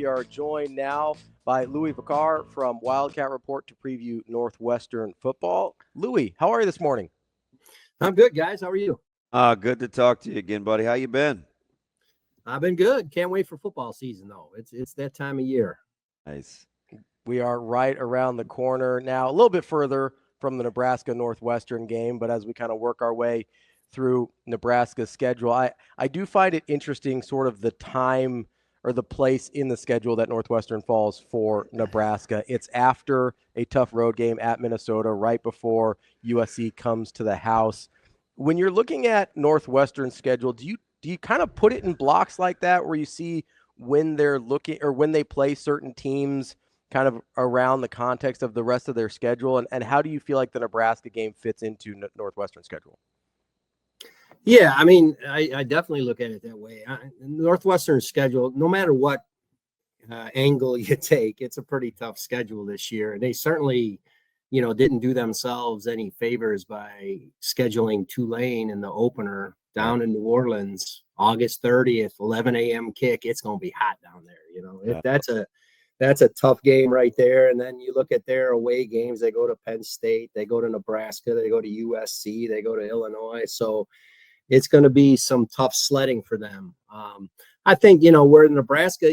We are joined now by Louie Vaccher from Wildcat Report to preview Northwestern football. Louie, how are you this morning? I'm good, guys. How are you? Good to talk to you again, buddy. How you been? I've been good. Can't wait for football season, though. It's that time of year. Nice. We are right around the corner now, a little bit further from the Nebraska Northwestern game, but as we kind of work our way through Nebraska's schedule, I do find it interesting sort of the time or the place in the schedule that Northwestern falls for Nebraska. It's after a tough road game at Minnesota, right before USC comes to the house. When you're looking at Northwestern's schedule, do you kind of put it in blocks like that where you see when they're looking or when they play certain teams kind of around the context of the rest of their schedule? And how do you feel like the Nebraska game fits into Northwestern's schedule? Yeah, I mean, I definitely look at it that way. Northwestern's schedule, no matter what angle you take, it's a pretty tough schedule this year. And they certainly, didn't do themselves any favors by scheduling Tulane in the opener down in New Orleans, August 30th, 11 a.m. kick. It's going to be hot down there. That's a tough game right there. And then you look at their away games. They go to Penn State, they go to Nebraska, they go to USC, they go to Illinois. So it's going to be some tough sledding for them. I think, where Nebraska,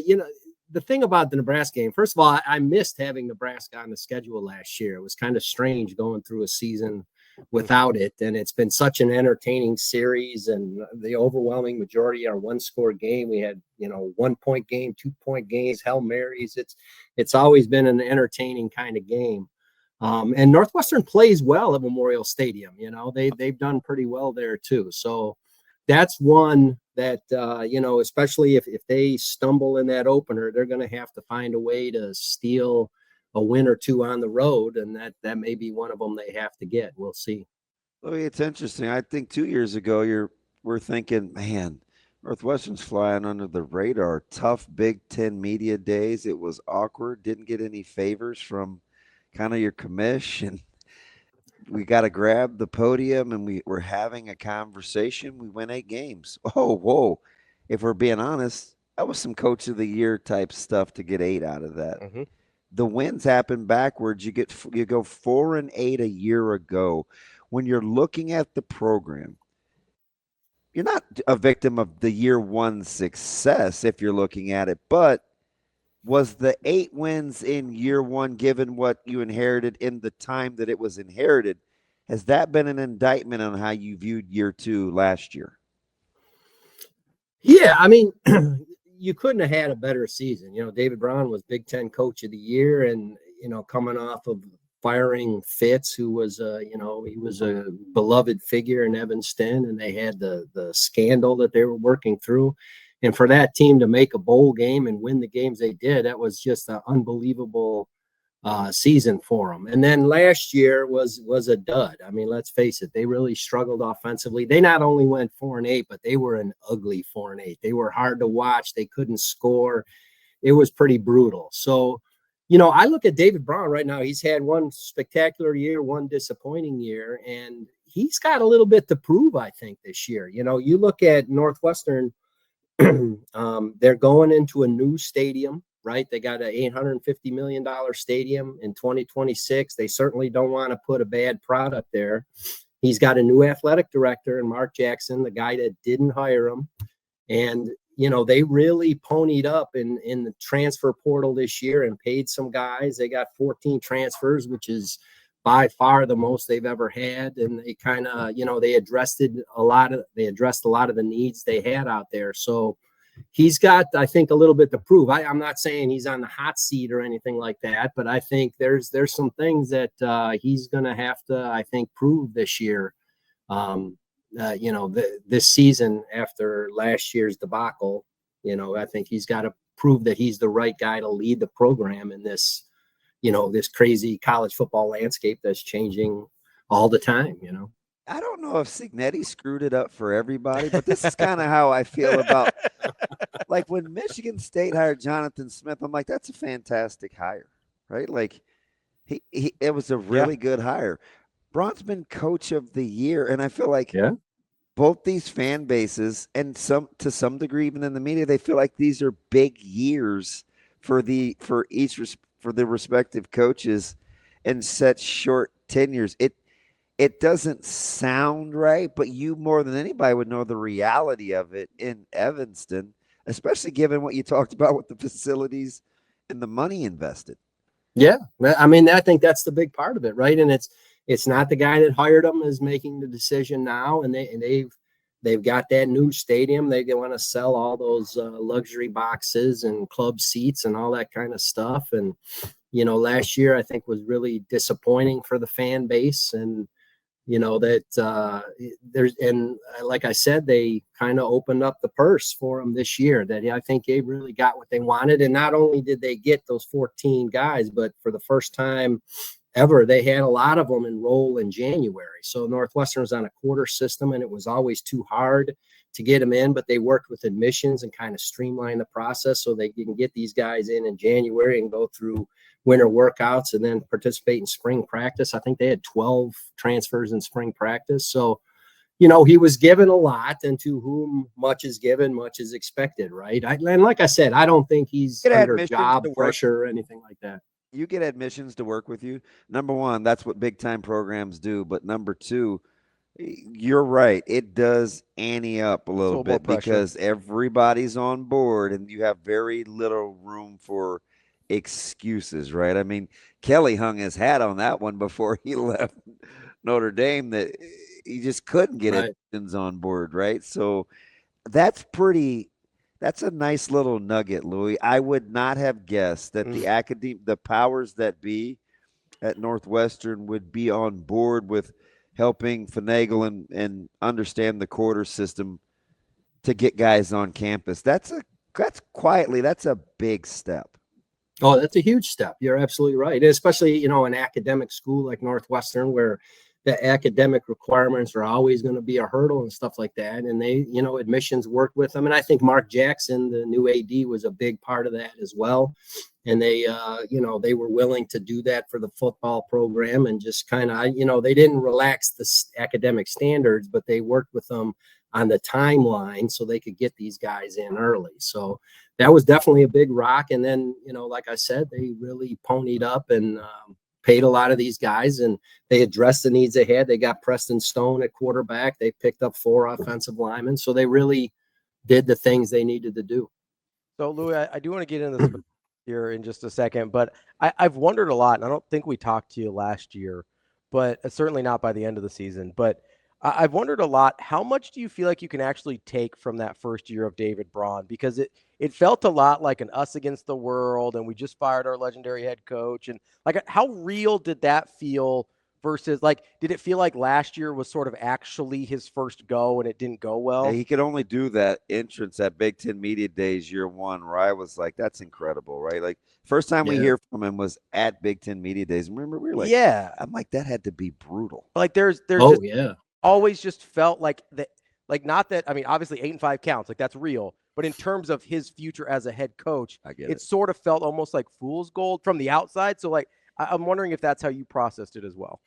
the thing about the Nebraska game, first of all, I missed having Nebraska on the schedule last year. It was kind of strange going through a season without it. And it's been such an entertaining series, and the overwhelming majority are one-score game. We had, 1-point game, 2-point games, Hail Marys. It's always been an entertaining kind of game. And Northwestern plays well at Memorial Stadium. They've done pretty well there too. So that's one that, especially if they stumble in that opener, they're going to have to find a way to steal a win or two on the road. And that may be one of them they have to get. We'll see. Louie, it's interesting. I think 2 years ago, we're thinking, man, Northwestern's flying under the radar. Tough Big Ten media days. It was awkward. Didn't get any favors from kind of your commish, and we got to grab the podium, and we're having a conversation. We win 8 games. Oh, whoa. If we're being honest, that was some coach of the year type stuff to get 8 out of that. Mm-hmm. The wins happen backwards. You go 4-8 a year ago. When you're looking at the program, you're not a victim of the year one success if you're looking at it, but was the 8 wins in year one, given what you inherited in the time that it was inherited, has that been an indictment on how you viewed year 2 last year? Yeah, I mean, you couldn't have had a better season. David Braun was Big Ten Coach of the Year, and, coming off of firing Fitz, who was, he was a beloved figure in Evanston, and they had the scandal that they were working through. And for that team to make a bowl game and win the games they did, that was just an unbelievable season for them. And then last year was a dud. I mean, let's face it, they really struggled offensively. They not only went 4-8, but they were an ugly 4-8. They were hard to watch. They couldn't score. It was pretty brutal. So, I look at David Braun right now. He's had one spectacular year, one disappointing year, and he's got a little bit to prove, I think, this year. You look at Northwestern. They're going into a new stadium, right? They got an $850 million stadium in 2026. They certainly don't want to put a bad product there. He's got a new athletic director in Mark Jackson, the guy that didn't hire him. And, they really ponied up in the transfer portal this year and paid some guys. They got 14 transfers, which is by far the most they've ever had. And they kind of, they addressed a lot of the needs they had out there. So he's got, I think, a little bit to prove. I'm not saying he's on the hot seat or anything like that, but I think there's some things that he's going to have to, I think, prove this year. This season after last year's debacle, I think he's got to prove that he's the right guy to lead the program in this, this crazy college football landscape that's changing all the time, I don't know if Cignetti screwed it up for everybody, but this is kind of how I feel about, like, when Michigan State hired Jonathan Smith, I'm like, that's a fantastic hire, right? Like, it was a really good hire. Braun's been Coach of the Year, and I feel like both these fan bases, and to some degree even in the media, they feel like these are big years for the respective coaches in such short tenures. It doesn't sound right, but you more than anybody would know the reality of it in Evanston, especially given what you talked about with the facilities and the money invested. Yeah, I mean, I think that's the big part of it, right? And it's not the guy that hired them is making the decision now, and they've got that new stadium. They want to sell all those luxury boxes and club seats and all that kind of stuff. And last year I think was really disappointing for the fan base, and that there's, and like I said, they kind of opened up the purse for them this year. That I think they really got what they wanted, and not only did they get those 14 guys, but for the first time ever, they had a lot of them enroll in January. So Northwestern was on a quarter system, and it was always too hard to get them in, but they worked with admissions and kind of streamlined the process so they can get these guys in January and go through winter workouts and then participate in spring practice. I think they had 12 transfers in spring practice. So, he was given a lot, and to whom much is given, much is expected, right? And like I said, I don't think he's under job pressure or anything like that. You get admissions to work with you. Number one, that's what big time programs do. But number two, you're right. It does ante up a little bit because everybody's on board and you have very little room for excuses, right? I mean, Kelly hung his hat on that one before he left Notre Dame, that he just couldn't get admissions on board, right? So that's a nice little nugget, Louie. I would not have guessed that the powers that be at Northwestern would be on board with helping finagle and understand the quarter system to get guys on campus. That's a big step. Oh, that's a huge step. You're absolutely right. Especially, an academic school like Northwestern, where the academic requirements are always going to be a hurdle and stuff like that. And they, admissions work with them. And I think Mark Jackson, the new AD, was a big part of that as well. And they, they were willing to do that for the football program, and just kind of, they didn't relax the academic standards, but they worked with them on the timeline so they could get these guys in early. So that was definitely a big rock. And then, like I said, they really ponied up and paid a lot of these guys, and they addressed the needs they had. They got Preston Stone at quarterback. They picked up 4 offensive linemen. So they really did the things they needed to do. So, Louie, I do want to get into this here in just a second, but I've wondered a lot, and I don't think we talked to you last year, but certainly not by the end of the season. But I've wondered a lot, how much do you feel like you can actually take from that first year of David Braun? Because it felt a lot like an us against the world, and we just fired our legendary head coach. And like, how real did that feel versus, like, did it feel like last year was sort of actually his first go and it didn't go well? Yeah, he could only do that entrance at Big Ten Media Days year one, where I was like, that's incredible, right? Like, first time we hear from him was at Big Ten Media Days. Remember, we were like, I'm like, that had to be brutal. Like, there's always just felt like that, like, not that, I mean, obviously 8-5 counts, like, that's real. But in terms of his future as a head coach, it sort of felt almost like fool's gold from the outside. So, like, I'm wondering if that's how you processed it as well.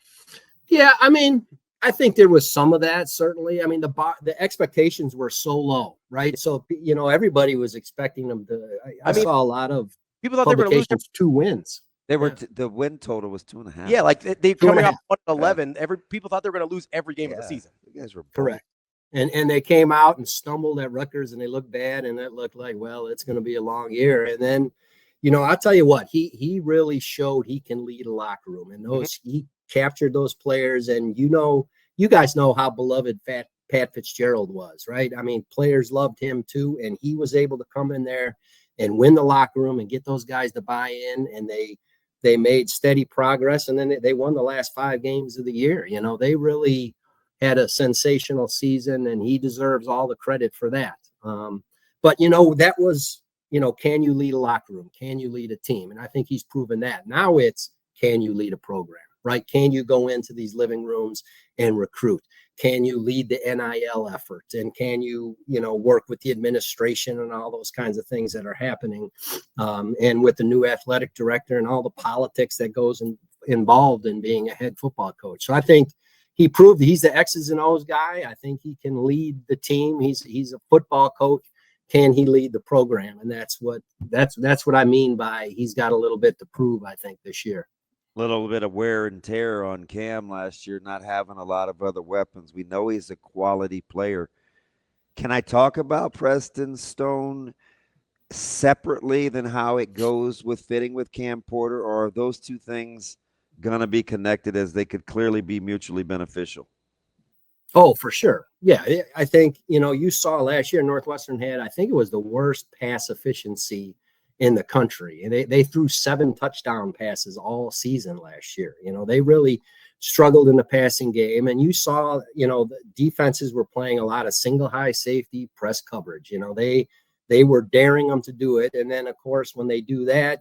Yeah, I mean, I think there was some of that, certainly. I mean, the expectations were so low, right? So, everybody was expecting them to. I saw a lot of people thought they were going to lose 2 wins. They were the win total was 2.5. Yeah, like they coming up 1-11. People thought they were going to lose every game of the season. You guys were correct. And they came out and stumbled at Rutgers, and they looked bad, and it looked like, well, it's going to be a long year. And then, I'll tell you what, he really showed he can lead a locker room, and he captured those players. And you guys know how beloved Pat Fitzgerald was, right? I mean, players loved him too, and he was able to come in there and win the locker room and get those guys to buy in, and they made steady progress, and then they won the last 5 games of the year. They really had a sensational season, and he deserves all the credit for that. But that was, can you lead a locker room? Can you lead a team? And I think he's proven that. Now it's, can you lead a program, right? Can you go into these living rooms and recruit? Can you lead the NIL effort? And can you, work with the administration and all those kinds of things that are happening? And with the new athletic director and all the politics that goes involved in being a head football coach. So I think he proved he's the X's and O's guy. I think he can lead the team. He's a football coach. can he lead the program? And that's what I mean by he's got a little bit to prove, I think, this year. Little bit of wear and tear on Cam last year, not having a lot of other weapons. We know he's a quality player. Can I talk about Preston Stone separately than how it goes with fitting with Cam Porter, or are those two things going to be connected, as they could clearly be mutually beneficial? Oh, for sure. Yeah, I think, you saw last year Northwestern had, I think it was the worst pass efficiency in the country. And they threw 7 touchdown passes all season last year. They really struggled in the passing game. And you saw, the defenses were playing a lot of single high safety press coverage. They were daring them to do it. And then, of course, when they do that,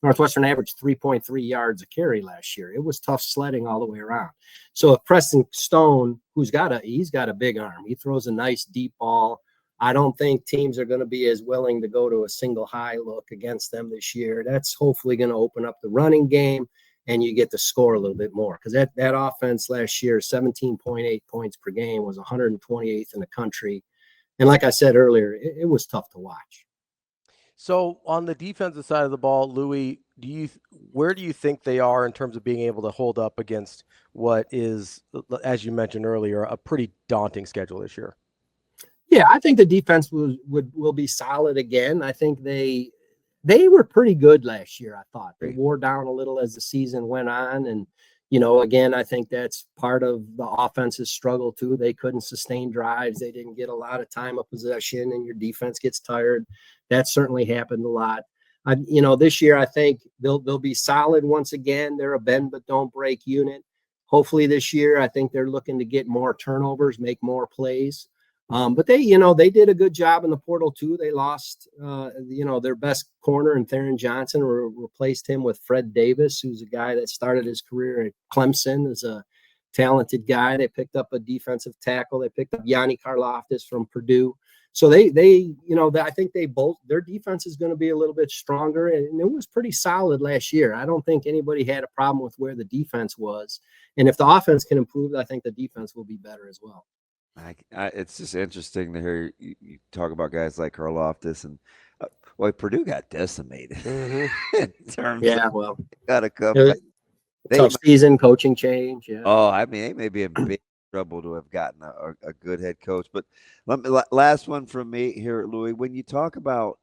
Northwestern averaged 3.3 yards a carry last year. It was tough sledding all the way around. So if Preston Stone, he's got a big arm, he throws a nice deep ball. I don't think teams are going to be as willing to go to a single high look against them this year. That's hopefully going to open up the running game, and you get to score a little bit more, because that offense last year, 17.8 points per game, was 128th in the country. And like I said earlier, it was tough to watch. So on the defensive side of the ball, Louie, where do you think they are in terms of being able to hold up against what is, as you mentioned earlier, a pretty daunting schedule this year? Yeah, I think the defense will be solid again. I think they were pretty good last year. I thought they wore down a little as the season went on, and again, I think that's part of the offense's struggle too. They couldn't sustain drives. They didn't get a lot of time of possession, and your defense gets tired. That certainly happened a lot. This year I think they'll be solid once again. They're a bend but don't break unit. Hopefully this year, I think they're looking to get more turnovers, make more plays. But they did a good job in the portal too. They lost, their best corner in Theron Johnson, replaced him with Fred Davis, who's a guy that started his career at Clemson, is a talented guy. They picked up a defensive tackle. They picked up Yanni Karloftis from Purdue. So I think their defense is going to be a little bit stronger, and it was pretty solid last year. I don't think anybody had a problem with where the defense was. And if the offense can improve, I think the defense will be better as well. It's just interesting to hear you talk about guys like Karloftis, and Purdue got decimated in terms of got to come back. Tough season, coaching change. Yeah. Oh, I mean, they may be in big trouble to have gotten a good head coach. But last one from me here, Louie. When you talk about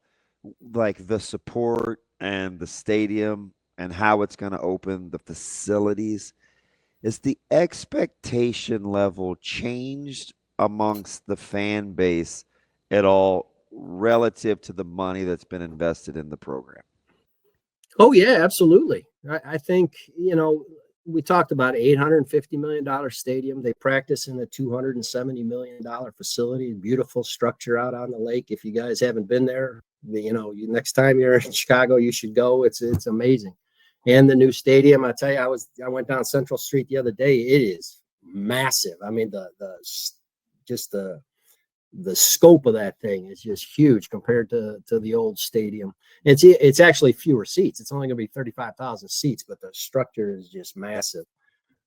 like the support and the stadium and how it's going to open, the facilities, is the expectation level changed amongst the fan base at all relative to the money that's been invested in the program? Oh yeah, absolutely. I think, we talked about $850 million stadium. They practice in a $270 million facility, beautiful structure out on the lake. If you guys haven't been there, next time you're in Chicago, you should go. It's amazing. And the new stadium, I tell you, I went down Central Street the other day. It is massive. I mean, the scope of that thing is just huge compared to the old stadium. It's actually fewer seats. It's only going to be 35,000 seats, but the structure is just massive.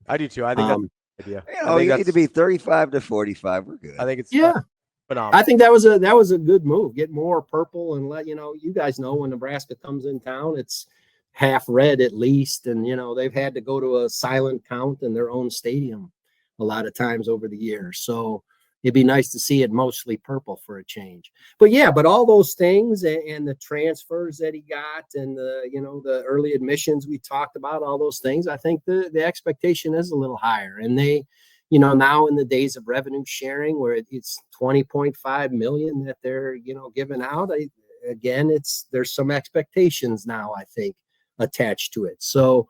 I do too. I think that's a good idea. You need to be 35 to 45. We're good. I think it's phenomenal. I think that was a good move. Get more purple and let you guys know when Nebraska comes in town, it's half red at least, and they've had to go to a silent count in their own stadium a lot of times over the years. So it'd be nice to see it mostly purple for a change. But all those things and the transfers that he got and the early admissions we talked about, all those things, I think the expectation is a little higher. And they, now in the days of revenue sharing where it's $20.5 million that they're, giving out, there's some expectations now, I think, attached to it. So,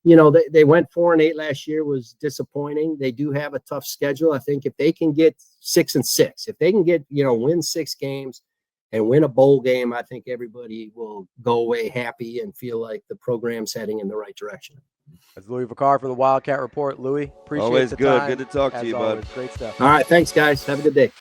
they went 4-8 last year, was disappointing. They do have a tough schedule. I think if they can get 6-6, if they can get, win 6 games and win a bowl game, I think everybody will go away happy and feel like the program's heading in the right direction. That's Louie Vaccher from the Wildcat Report. Louie, appreciate always the good. time. Good to talk to you, bud. Great stuff. All right. Thanks, guys. Have a good day.